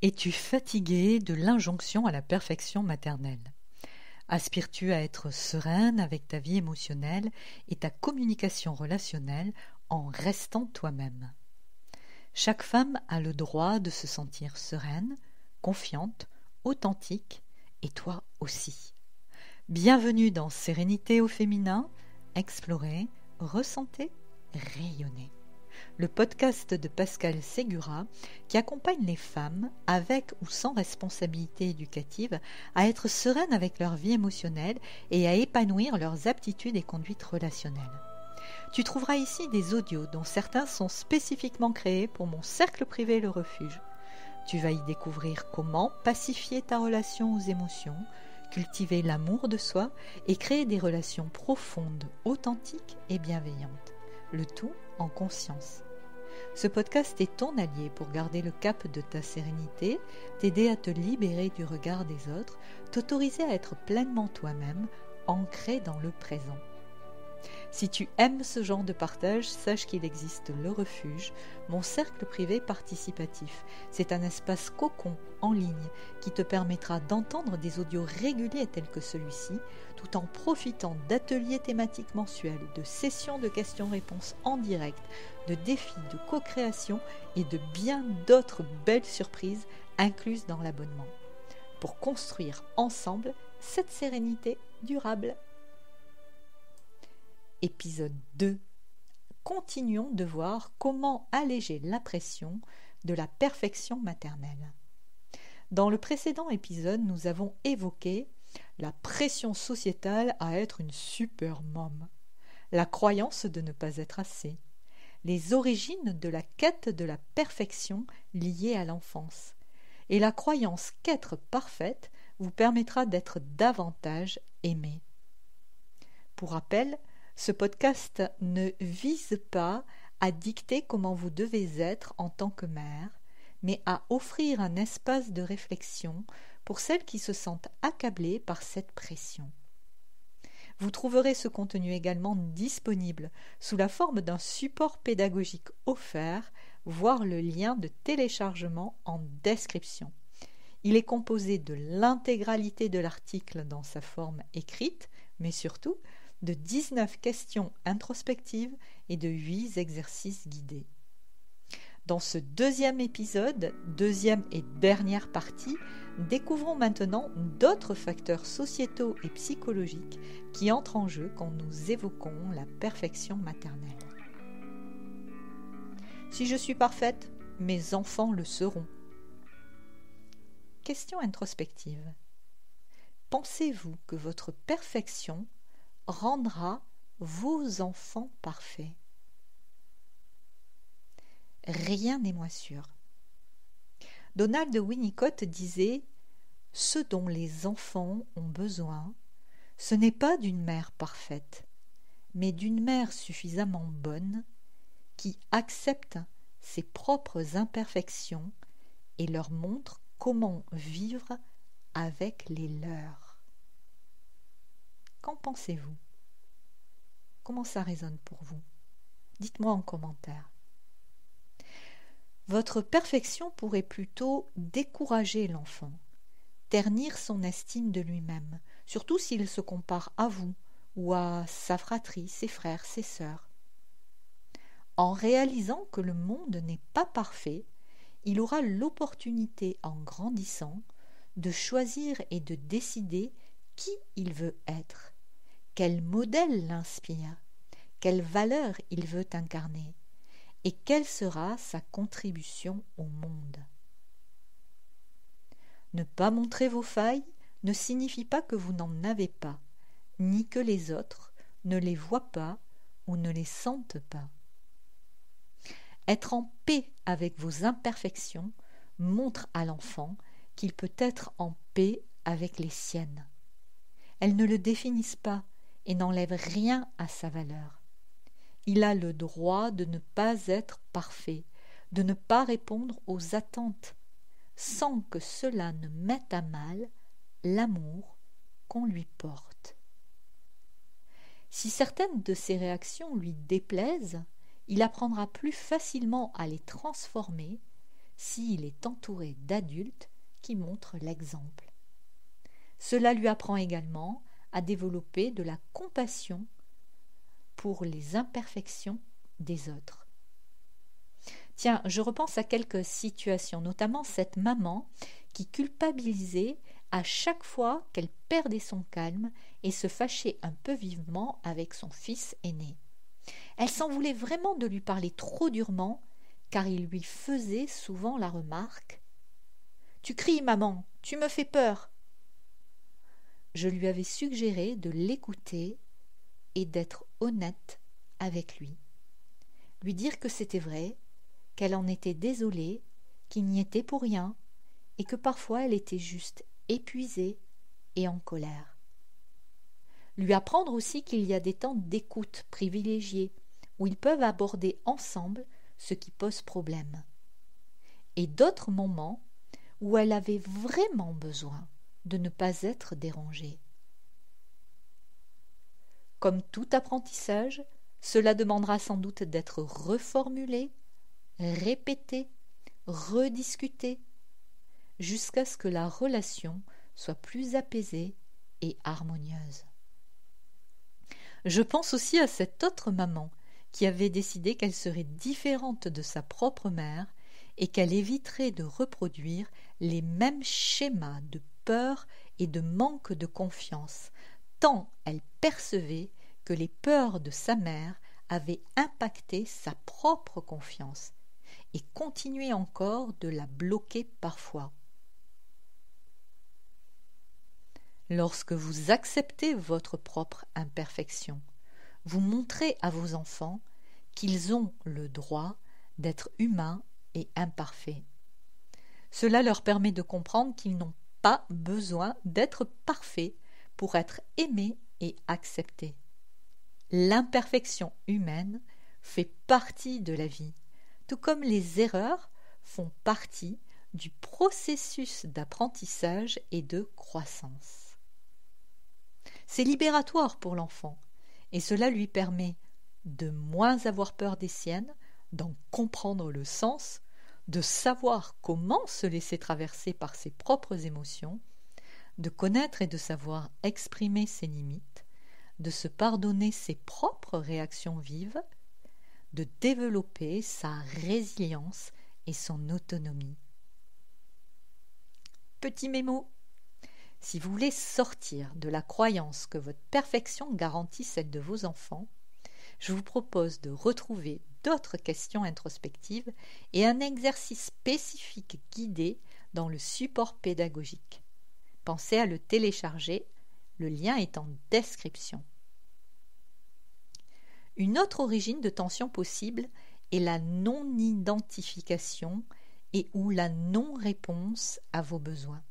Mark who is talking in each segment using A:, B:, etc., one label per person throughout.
A: Es-tu fatigué de l'injonction à la perfection maternelle? Aspires-tu à être sereine avec ta vie émotionnelle et ta communication relationnelle en restant toi-même? Chaque femme a le droit de se sentir sereine, confiante, authentique, et toi aussi. Bienvenue dans Sérénité au féminin, explorez, ressentez, rayonnez. Le podcast de Pascal Ségura qui accompagne les femmes, avec ou sans responsabilité éducative, à être sereines avec leur vie émotionnelle et à épanouir leurs aptitudes et conduites relationnelles. Tu trouveras ici des audios dont certains sont spécifiquement créés pour mon cercle privé Le Refuge. Tu vas y découvrir comment pacifier ta relation aux émotions, cultiver l'amour de soi et créer des relations profondes, authentiques et bienveillantes. Le tout en conscience. Ce podcast est ton allié pour garder le cap de ta sérénité, t'aider à te libérer du regard des autres, t'autoriser à être pleinement toi-même, ancré dans le présent. Si tu aimes ce genre de partage, sache qu'il existe Le Refuge, mon cercle privé participatif. C'est un espace cocon en ligne qui te permettra d'entendre des audios réguliers tels que celui-ci, tout en profitant d'ateliers thématiques mensuels, de sessions de questions-réponses en direct, de défis de co-création et de bien d'autres belles surprises incluses dans l'abonnement, pour construire ensemble cette sérénité durable. Épisode 2. Continuons de voir comment alléger la pression de la perfection maternelle. Dans le précédent épisode, nous avons évoqué la pression sociétale à être une super mom, la croyance de ne pas être assez, les origines de la quête de la perfection liée à l'enfance, et la croyance qu'être parfaite vous permettra d'être davantage aimée. Pour rappel, ce podcast ne vise pas à dicter comment vous devez être en tant que mère, mais à offrir un espace de réflexion pour celles qui se sentent accablées par cette pression. Vous trouverez ce contenu également disponible sous la forme d'un support pédagogique offert, voire le lien de téléchargement en description. Il est composé de l'intégralité de l'article dans sa forme écrite, mais surtout de 19 questions introspectives et de 8 exercices guidés. Dans ce deuxième épisode, deuxième et dernière partie, découvrons maintenant d'autres facteurs sociétaux et psychologiques qui entrent en jeu quand nous évoquons la perfection maternelle. Si je suis parfaite, mes enfants le seront. Question introspective. Pensez-vous que votre perfection rendra vos enfants parfaits? Rien n'est moins sûr. Donald Winnicott disait « Ce dont les enfants ont besoin, ce n'est pas d'une mère parfaite, mais d'une mère suffisamment bonne qui accepte ses propres imperfections et leur montre comment vivre avec les leurs. » Qu'en pensez-vous? Comment ça résonne pour vous? Dites-moi en commentaire. Votre perfection pourrait plutôt décourager l'enfant, ternir son estime de lui-même, surtout s'il se compare à vous ou à sa fratrie, ses frères, ses sœurs. En réalisant que le monde n'est pas parfait, il aura l'opportunité, en grandissant, de choisir et de décider qui il veut être, quel modèle l'inspire, quelle valeur il veut incarner, et quelle sera sa contribution au monde. Ne pas montrer vos failles ne signifie pas que vous n'en avez pas, ni que les autres ne les voient pas ou ne les sentent pas. Être en paix avec vos imperfections montre à l'enfant qu'il peut être en paix avec les siennes. Elles ne le définissent pas et n'enlèvent rien à sa valeur. Il a le droit de ne pas être parfait, de ne pas répondre aux attentes, sans que cela ne mette à mal l'amour qu'on lui porte. Si certaines de ses réactions lui déplaisent, il apprendra plus facilement à les transformer
B: s'il est entouré d'adultes qui montrent l'exemple. Cela lui apprend également à développer de la compassion pour les imperfections des autres. Tiens, je repense à quelques situations, notamment cette maman qui culpabilisait à chaque fois qu'elle perdait son calme et se fâchait un peu vivement avec son fils aîné. Elle s'en voulait vraiment de lui parler trop durement, car il lui faisait souvent la remarque « Tu cries, maman, tu me fais peur !» Je lui avais suggéré de l'écouter et d'être honnête avec lui. Lui dire que c'était vrai, qu'elle en était désolée, qu'il n'y était pour rien, et que parfois elle était juste épuisée et en colère. Lui apprendre aussi qu'il y a des temps d'écoute privilégiés, où ils peuvent aborder ensemble ce qui pose problème, et d'autres moments où elle avait vraiment besoin de ne pas être dérangée. Comme tout apprentissage, cela demandera sans doute d'être reformulé, répété, rediscuté, jusqu'à ce que la relation soit plus apaisée et harmonieuse. Je pense aussi à cette autre maman qui avait décidé qu'elle serait différente de sa propre mère et qu'elle éviterait de reproduire les mêmes schémas de peur et de manque de confiance, tant elle percevait que les peurs de sa mère avaient impacté sa propre confiance et continuaient encore de la bloquer parfois. Lorsque vous acceptez votre propre imperfection, vous montrez à vos enfants qu'ils ont le droit d'être humains et imparfaits. Cela leur permet de comprendre qu'ils n'ont pas besoin d'être parfaits pour être aimés et acceptés. L'imperfection humaine fait partie de la vie, tout comme les erreurs font partie du processus d'apprentissage et de croissance. C'est libératoire pour l'enfant, et cela lui permet de moins avoir peur des siennes, d'en comprendre le sens, de savoir comment se laisser traverser par ses propres émotions, de connaître et de savoir exprimer ses limites, de se pardonner ses propres réactions vives, de développer sa résilience et son autonomie. Petit mémo. Si vous voulez sortir de la croyance que votre perfection garantit celle de vos enfants, je vous propose de retrouver d'autres questions introspectives et un exercice spécifique guidé dans le support pédagogique. Pensez à le télécharger, le lien est en description. Une autre origine de tension possible est la non-identification et ou la non-réponse à vos besoins.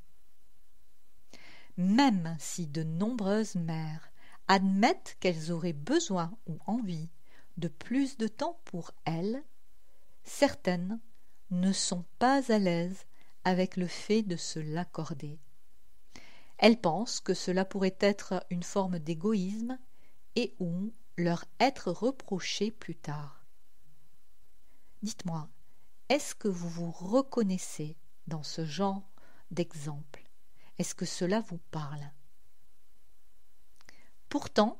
B: Même si de nombreuses mères admettent qu'elles auraient besoin ou envie de plus de temps pour elles, certaines ne sont pas à l'aise avec le fait de se l'accorder. Elles pensent que cela pourrait être une forme d'égoïsme et ou leur être reproché plus tard. Dites-moi, est-ce que vous vous reconnaissez dans ce genre d'exemple ? Est-ce que cela vous parle ? Pourtant,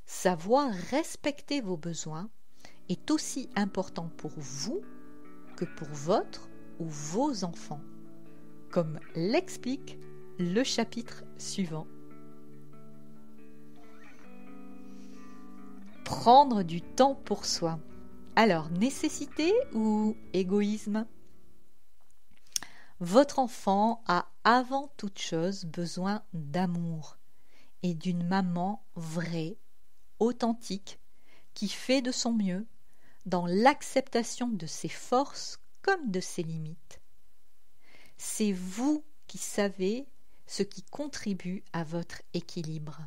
B: savoir respecter vos besoins est aussi important pour vous que pour votre ou vos enfants, comme l'explique le chapitre suivant. Prendre du temps pour soi. Alors, nécessité ou égoïsme ? Votre enfant a avant toute chose besoin d'amour et d'une maman vraie, authentique, qui fait de son mieux dans l'acceptation de ses forces comme de ses limites. C'est vous qui savez ce qui contribue à votre équilibre.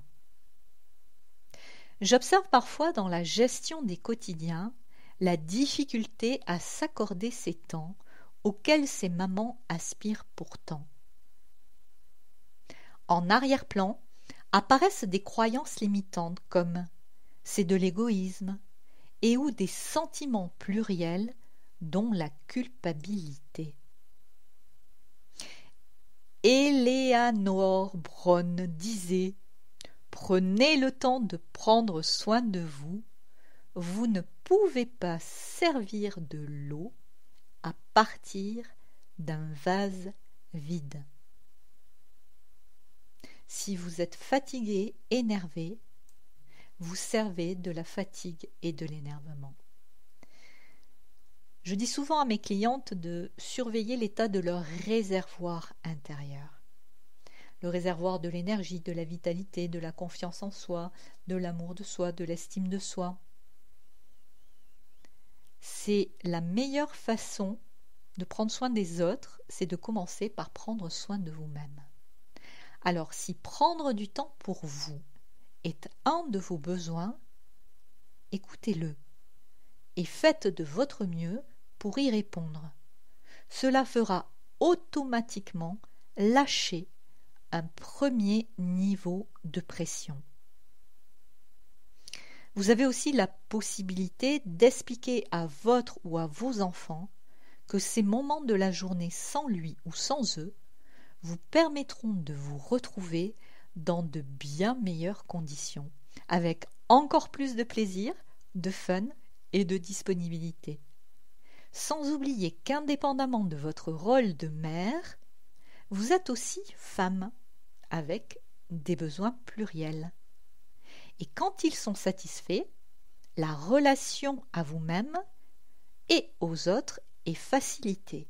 B: J'observe parfois dans la gestion des quotidiens la difficulté à s'accorder ces temps auxquels ces mamans aspirent pourtant. En arrière-plan apparaissent des croyances limitantes comme « c'est de l'égoïsme » et ou des sentiments pluriels dont la culpabilité. Eleanor Bron disait « Prenez le temps de prendre soin de vous. Vous ne pouvez pas servir de l'eau à partir d'un vase vide. » Si vous êtes fatigué, énervé, vous servez de la fatigue et de l'énervement. Je dis souvent à mes clientes de surveiller l'état de leur réservoir intérieur. Le réservoir de l'énergie, de la vitalité, de la confiance en soi, de l'amour de soi, de l'estime de soi. C'est la meilleure façon de prendre soin des autres, c'est de commencer par prendre soin de vous-même. Alors, si prendre du temps pour vous est un de vos besoins, écoutez-le et faites de votre mieux pour y répondre. Cela fera automatiquement lâcher un premier niveau de pression. Vous avez aussi la possibilité d'expliquer à votre ou à vos enfants que ces moments de la journée sans lui ou sans eux vous permettront de vous retrouver dans de bien meilleures conditions, avec encore plus de plaisir, de fun et de disponibilité. Sans oublier qu'indépendamment de votre rôle de mère, vous êtes aussi femme, avec des besoins pluriels. Et quand ils sont satisfaits, la relation à vous-même et aux autres est facilitée.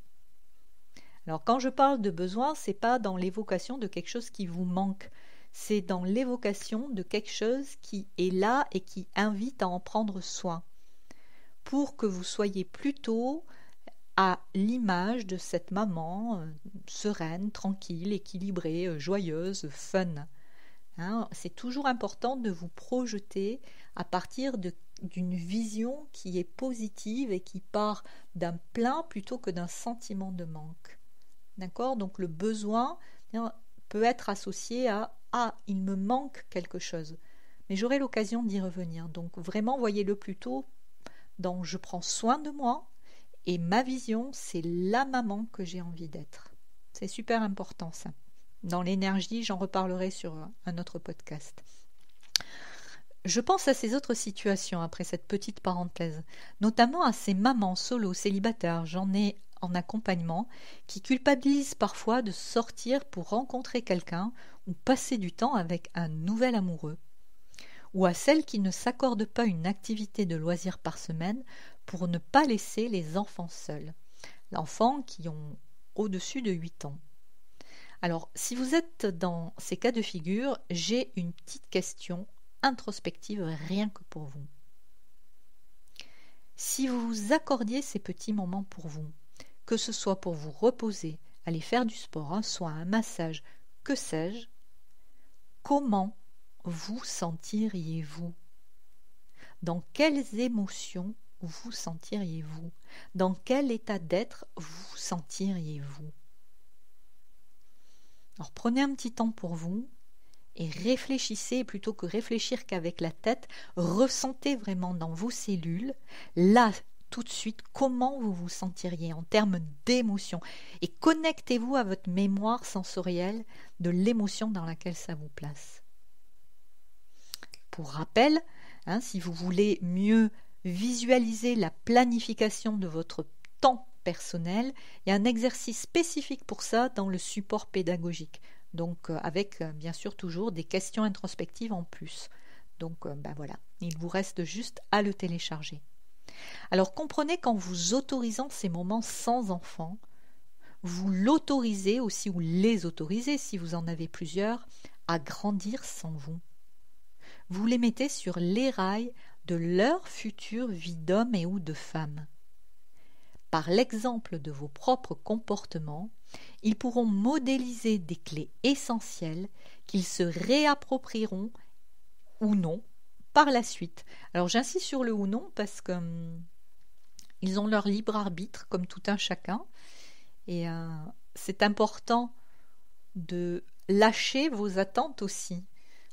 B: Alors quand je parle de besoin, c'est pas dans l'évocation de quelque chose qui vous manque, c'est dans l'évocation de quelque chose qui est là et qui invite à en prendre soin, pour que vous soyez plutôt à l'image de cette maman sereine, tranquille, équilibrée, joyeuse, fun. C'est toujours important de vous projeter à partir d'une vision qui est positive et qui part d'un plein plutôt que d'un sentiment de manque. D'accord ? Donc le besoin peut être associé à « Ah, il me manque quelque chose ». Mais j'aurai l'occasion d'y revenir. Donc vraiment, voyez-le plutôt dans « Je prends soin de moi » et ma vision, c'est la maman que j'ai envie d'être. C'est super important ça. Dans l'énergie, j'en reparlerai sur un autre podcast. Je pense à ces autres situations après cette petite parenthèse, notamment à ces mamans solo célibataires, j'en ai en accompagnement, qui culpabilisent parfois de sortir pour rencontrer quelqu'un ou passer du temps avec un nouvel amoureux, ou à celles qui ne s'accordent pas une activité de loisir par semaine pour ne pas laisser les enfants seuls, l'enfant qui ont au-dessus de 8 ans. Alors, si vous êtes dans ces cas de figure, j'ai une petite question introspective rien que pour vous. Si vous vous accordiez ces petits moments pour vous, que ce soit pour vous reposer, aller faire du sport, un soin, un massage, que sais-je, comment vous sentiriez-vous ? Dans quelles émotions vous sentiriez-vous ? Dans quel état d'être vous sentiriez-vous ? Alors prenez un petit temps pour vous et réfléchissez, plutôt que réfléchir qu'avec la tête, ressentez vraiment dans vos cellules, là, tout de suite, comment vous vous sentiriez en termes d'émotion. Et connectez-vous à votre mémoire sensorielle de l'émotion dans laquelle ça vous place. Pour rappel, si vous voulez mieux visualiser la planification de votre temps personnel, il y a un exercice spécifique pour ça dans le support pédagogique. Donc avec bien sûr toujours des questions introspectives en plus. Donc voilà, il vous reste juste à le télécharger. Alors comprenez qu'en vous autorisant ces moments sans enfant, vous l'autorisez aussi, ou les autorisez si vous en avez plusieurs, à grandir sans vous. Vous les mettez sur les rails de leur future vie d'homme et ou de femme. Par l'exemple de vos propres comportements, ils pourront modéliser des clés essentielles qu'ils se réapproprieront ou non par la suite. Alors j'insiste sur le ou non parce que ils ont leur libre arbitre comme tout un chacun et c'est important de lâcher vos attentes aussi.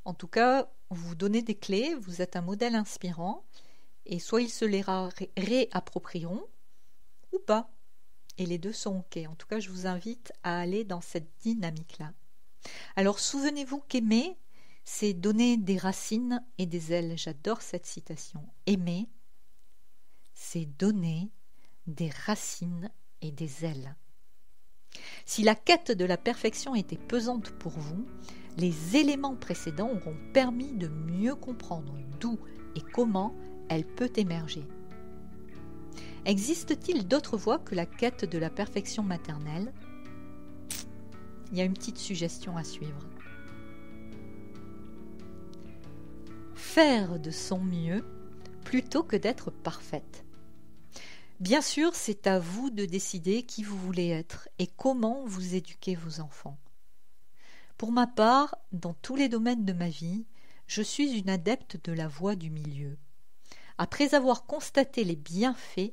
B: En tout cas, vous donnez des clés, vous êtes un modèle inspirant et soit ils se les réapproprieront ou pas. Et les deux sont OK. En tout cas, je vous invite à aller dans cette dynamique-là. Alors souvenez-vous qu'aimer, c'est donner des racines et des ailes. J'adore cette citation. Aimer, c'est donner des racines et des ailes. Si la quête de la perfection était pesante pour vous, les éléments précédents auront permis de mieux comprendre d'où et comment elle peut émerger. Existe-t-il d'autres voies que la quête de la perfection maternelle ? Il y a une petite suggestion à suivre. Faire de son mieux plutôt que d'être parfaite. Bien sûr, c'est à vous de décider qui vous voulez être et comment vous éduquez vos enfants. Pour ma part, dans tous les domaines de ma vie, je suis une adepte de la voie du milieu. Après avoir constaté les bienfaits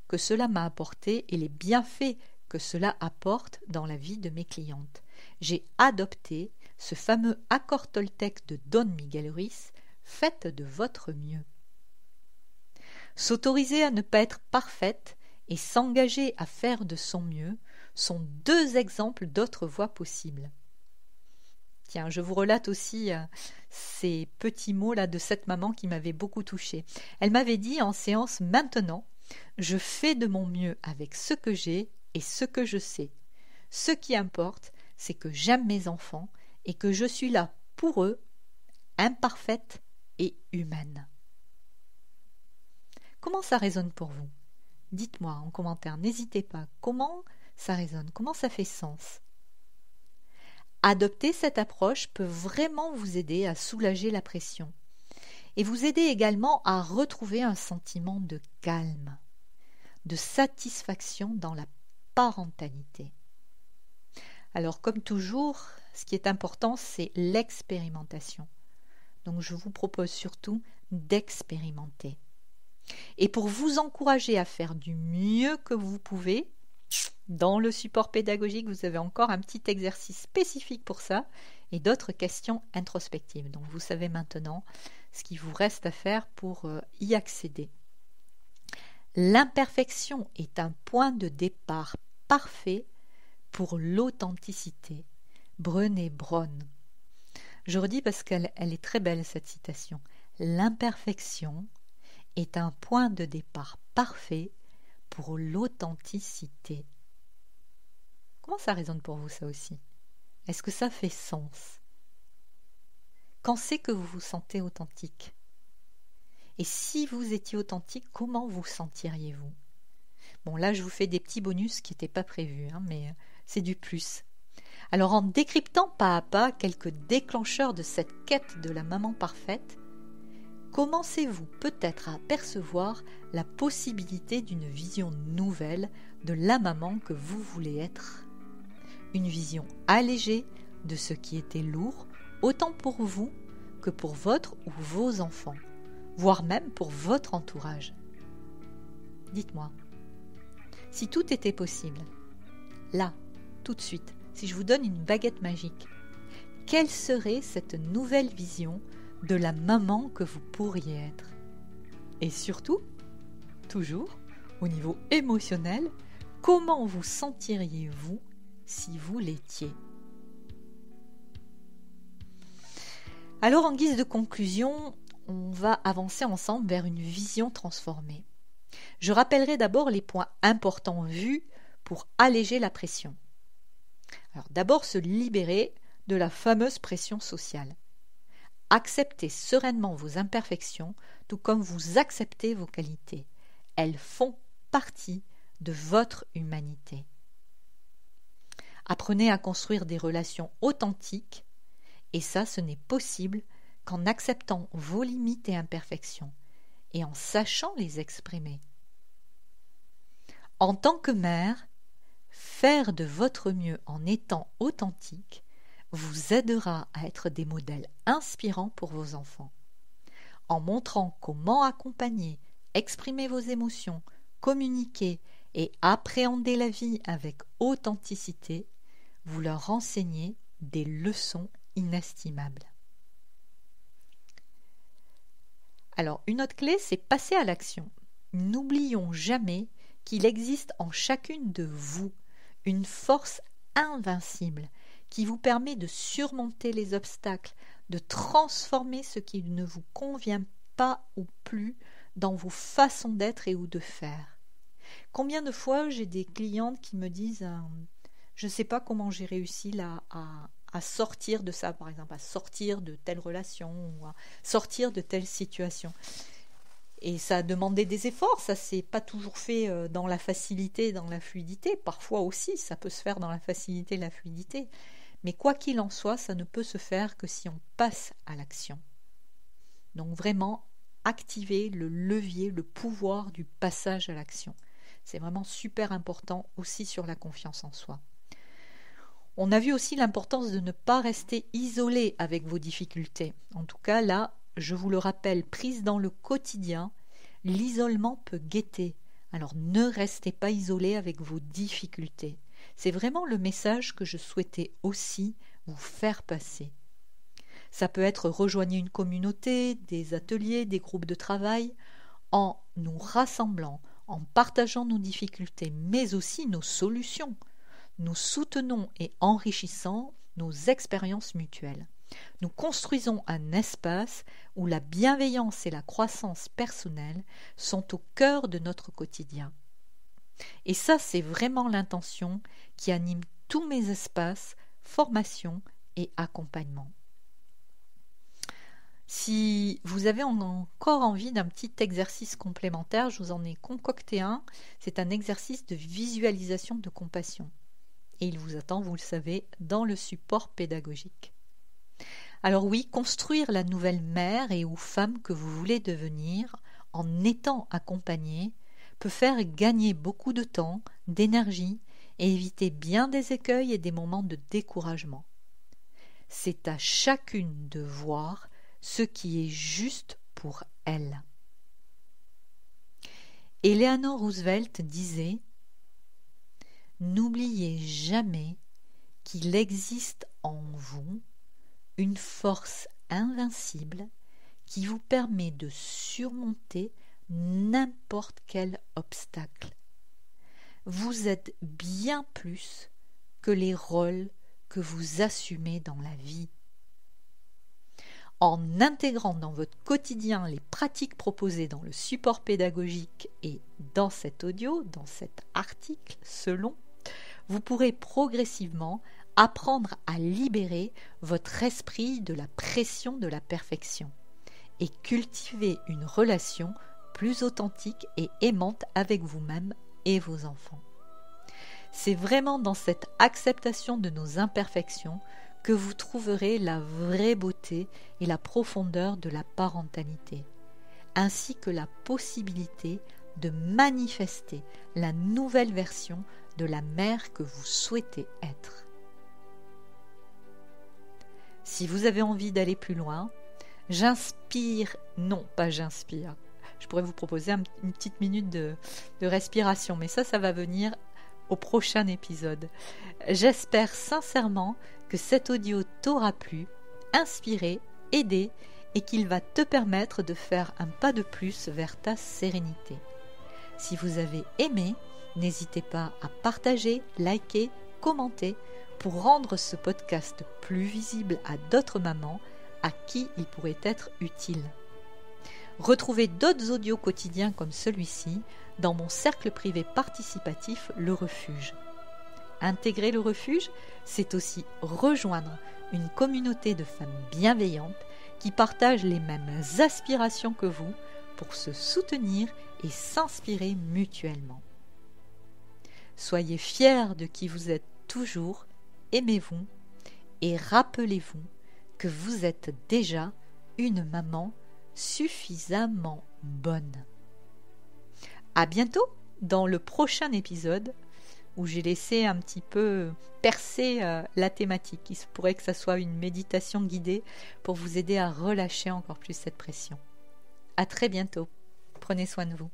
B: que cela m'a apporté et les bienfaits que cela apporte dans la vie de mes clientes, j'ai adopté ce fameux accord Toltec de Don Miguel Ruiz, faites de votre mieux. S'autoriser à ne pas être parfaite et s'engager à faire de son mieux sont deux exemples d'autres voies possibles. Tiens, je vous relate aussi ces petits mots-là de cette maman qui m'avait beaucoup touchée. Elle m'avait dit en séance: maintenant, je fais de mon mieux avec ce que j'ai et ce que je sais. Ce qui importe, c'est que j'aime mes enfants et que je suis là pour eux, imparfaite et humaine. Comment ça résonne pour vous ? Dites-moi en commentaire, n'hésitez pas. Comment ça résonne ? Comment ça fait sens ? Adopter cette approche peut vraiment vous aider à soulager la pression et vous aider également à retrouver un sentiment de calme, de satisfaction dans la parentalité. Alors comme toujours, ce qui est important, c'est l'expérimentation. Donc je vous propose surtout d'expérimenter. Et pour vous encourager à faire du mieux que vous pouvez, dans le support pédagogique, vous avez encore un petit exercice spécifique pour ça et d'autres questions introspectives. Donc vous savez maintenant ce qu'il vous reste à faire pour y accéder. L'imperfection est un point de départ parfait pour l'authenticité. Brené Brown. Je redis parce qu'elle est très belle cette citation. L'imperfection est un point de départ parfait pour l'authenticité. Comment ça résonne pour vous ça aussi ? Est-ce que ça fait sens ? Quand c'est que vous vous sentez authentique ? Et si vous étiez authentique, comment vous sentiriez-vous ? Bon, là je vous fais des petits bonus qui n'étaient pas prévus, mais c'est du plus. Alors en décryptant pas à pas quelques déclencheurs de cette quête de la maman parfaite, commencez-vous peut-être à percevoir la possibilité d'une vision nouvelle de la maman que vous voulez être. Une vision allégée de ce qui était lourd, autant pour vous que pour votre ou vos enfants, voire même pour votre entourage. Dites-moi, si tout était possible, là, tout de suite, si je vous donne une baguette magique, quelle serait cette nouvelle vision de la maman que vous pourriez être? Et surtout, toujours, au niveau émotionnel, comment vous sentiriez-vous si vous l'étiez? Alors, en guise de conclusion, on va avancer ensemble vers une vision transformée. Je rappellerai d'abord les points importants vus pour alléger la pression. Alors, d'abord, se libérer de la fameuse pression sociale. Acceptez sereinement vos imperfections, tout comme vous acceptez vos qualités. Elles font partie de votre humanité. Apprenez à construire des relations authentiques, et ça, ce n'est possible qu'en acceptant vos limites et imperfections, et en sachant les exprimer. En tant que mère, faire de votre mieux en étant authentique vous aidera à être des modèles inspirants pour vos enfants. En montrant comment accompagner, exprimer vos émotions, communiquer et appréhender la vie avec authenticité, vous leur enseignez des leçons inestimables. Alors, une autre clé, c'est passer à l'action. N'oublions jamais qu'il existe en chacune de vous une force invincible qui vous permet de surmonter les obstacles, de transformer ce qui ne vous convient pas ou plus dans vos façons d'être et ou de faire. Combien de fois j'ai des clientes qui me disent je ne sais pas comment j'ai réussi là à sortir de ça, par exemple, à sortir de telle relation ou à sortir de telle situation. Et ça a demandé des efforts, ça s'est pas toujours fait dans la facilité, dans la fluidité. Parfois aussi, ça peut se faire dans la facilité, la fluidité. Mais quoi qu'il en soit, ça ne peut se faire que si on passe à l'action. Donc vraiment, activer le levier, le pouvoir du passage à l'action. C'est vraiment super important aussi sur la confiance en soi. On a vu aussi l'importance de ne pas rester isolé avec vos difficultés. En tout cas, là, je vous le rappelle, prise dans le quotidien, l'isolement peut guetter. Alors ne restez pas isolé avec vos difficultés. C'est vraiment le message que je souhaitais aussi vous faire passer. Ça peut être rejoindre une communauté, des ateliers, des groupes de travail, en nous rassemblant, en partageant nos difficultés, mais aussi nos solutions. Nous soutenons et enrichissons nos expériences mutuelles. Nous construisons un espace où la bienveillance et la croissance personnelle sont au cœur de notre quotidien. Et ça, c'est vraiment l'intention qui anime tous mes espaces, formation et accompagnement. Si vous avez encore envie d'un petit exercice complémentaire, je vous en ai concocté un. C'est un exercice de visualisation de compassion. Et il vous attend, vous le savez, dans le support pédagogique. Alors oui, construire la nouvelle mère et ou femme que vous voulez devenir en étant accompagnée peut faire gagner beaucoup de temps, d'énergie et éviter bien des écueils et des moments de découragement. C'est à chacune de voir ce qui est juste pour elle. Eleanor Roosevelt disait « N'oubliez jamais qu'il existe en vous une force invincible qui vous permet de surmonter n'importe quel obstacle. Vous êtes bien plus que les rôles que vous assumez dans la vie. En intégrant dans votre quotidien les pratiques proposées dans le support pédagogique et dans cet audio, dans cet article, vous pourrez progressivement apprendre à libérer votre esprit de la pression de la perfection et cultiver une relation plus authentique et aimante avec vous-même et vos enfants. C'est vraiment dans cette acceptation de nos imperfections que vous trouverez la vraie beauté et la profondeur de la parentalité, ainsi que la possibilité de manifester la nouvelle version de la mère que vous souhaitez être. Si vous avez envie d'aller plus loin, je pourrais vous proposer une petite minute de respiration, mais ça va venir au prochain épisode. J'espère sincèrement que cet audio t'aura plu, inspiré, aidé et qu'il va te permettre de faire un pas de plus vers ta sérénité. Si vous avez aimé, n'hésitez pas à partager, liker, commenter pour rendre ce podcast plus visible à d'autres mamans à qui il pourrait être utile. Retrouvez d'autres audios quotidiens comme celui-ci dans mon cercle privé participatif Le Refuge. Intégrer le refuge, c'est aussi rejoindre une communauté de femmes bienveillantes qui partagent les mêmes aspirations que vous pour se soutenir et s'inspirer mutuellement. Soyez fiers de qui vous êtes toujours, aimez-vous et rappelez-vous que vous êtes déjà une maman suffisamment bonne. À bientôt dans le prochain épisode où j'ai laissé un petit peu percer la thématique. Il se pourrait que ça soit une méditation guidée pour vous aider à relâcher encore plus cette pression. À très bientôt. Prenez soin de vous.